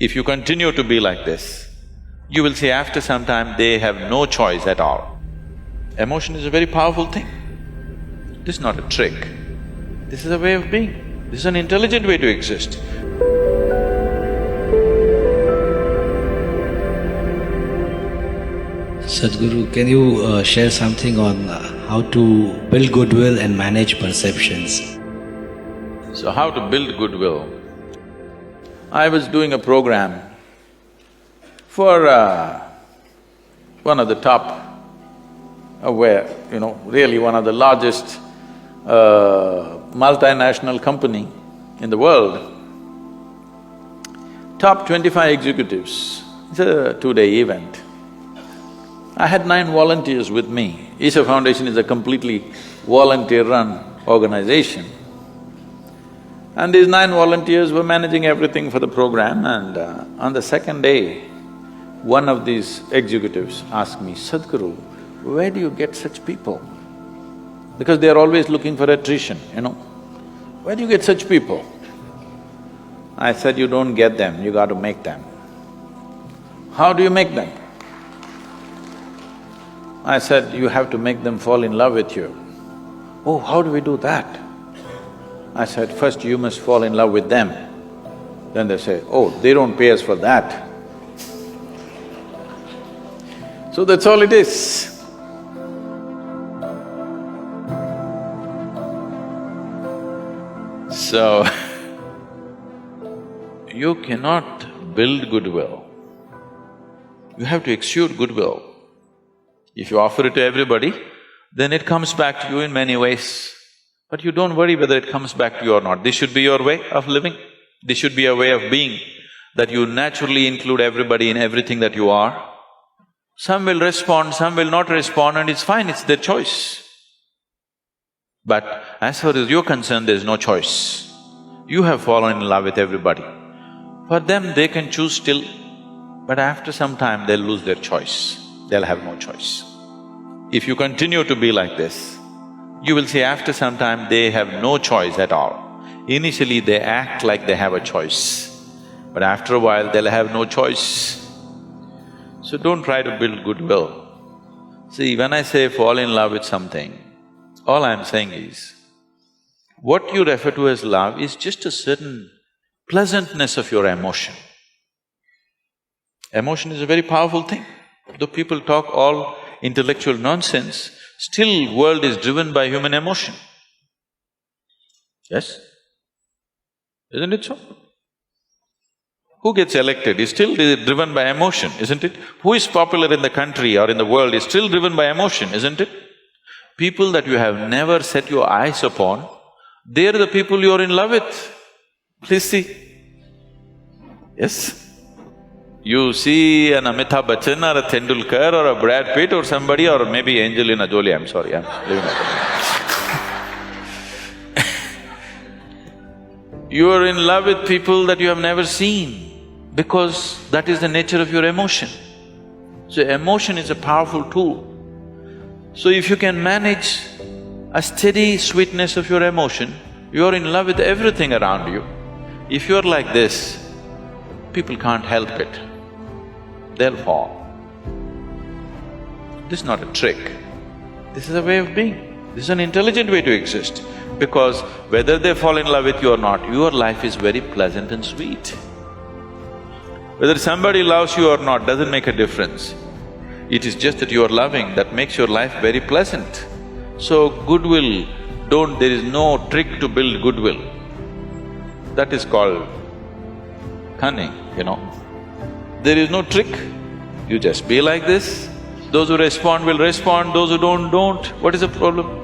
If you continue to be like this, you will see after some time they have no choice at all. Emotion is a very powerful thing. This is not a trick. This is a way of being. This is an intelligent way to exist. Sadhguru, can you share something on how to build goodwill and manage perceptions? So how to build goodwill? I was doing a program for one of the top, really one of the largest multinational company in the world. Top 25 executives, it's a two-day event. I had 9 volunteers with me. Isha Foundation is a completely volunteer-run organization. And these 9 volunteers were managing everything for the program, and on the second day, one of these executives asked me, "Sadhguru, where do you get such people?" Because they are always looking for attrition, Where do you get such people? I said, "You don't get them, you got to make them." "How do you make them?" I said, "You have to make them fall in love with you." "Oh, how do we do that?" I said, "First you must fall in love with them." Then they say, "Oh, they don't pay us for that." So that's all it is. So, you cannot build goodwill. You have to exude goodwill. If you offer it to everybody, then it comes back to you in many ways. But you don't worry whether it comes back to you or not. This should be your way of living. This should be a way of being, that you naturally include everybody in everything that you are. Some will respond, some will not respond, and it's fine, it's their choice. But as far as you're concerned, there's no choice. You have fallen in love with everybody. For them, they can choose still, but after some time, they'll lose their choice. They'll have no choice. If you continue to be like this, you will see after some time they have no choice at all. Initially, they act like they have a choice, but after a while, they'll have no choice. So don't try to build goodwill. See, when I say fall in love with something, all I'm saying is, what you refer to as love is just a certain pleasantness of your emotion. Emotion is a very powerful thing. Though people talk all intellectual nonsense, still world is driven by human emotion. Yes? Isn't it so? Who gets elected is still driven by emotion, isn't it? Who is popular in the country or in the world is still driven by emotion, isn't it? People that you have never set your eyes upon, they're the people you're in love with. Please see. Yes? You see an Amitabh Bachchan or a Tendulkar or a Brad Pitt or somebody, or maybe Angelina Jolie, I'm sorry, I'm leaving that. You are in love with people that you have never seen, because that is the nature of your emotion. So emotion is a powerful tool. So if you can manage a steady sweetness of your emotion, you're in love with everything around you. If you're like this, people can't help it. They'll fall. This is not a trick. This is a way of being. This is an intelligent way to exist. Because whether they fall in love with you or not, your life is very pleasant and sweet. Whether somebody loves you or not doesn't make a difference. It is just that you are loving that makes your life very pleasant. So goodwill, there is no trick to build goodwill. That is called cunning, There is no trick. You just be like this. Those who respond will respond, those who don't. What is the problem?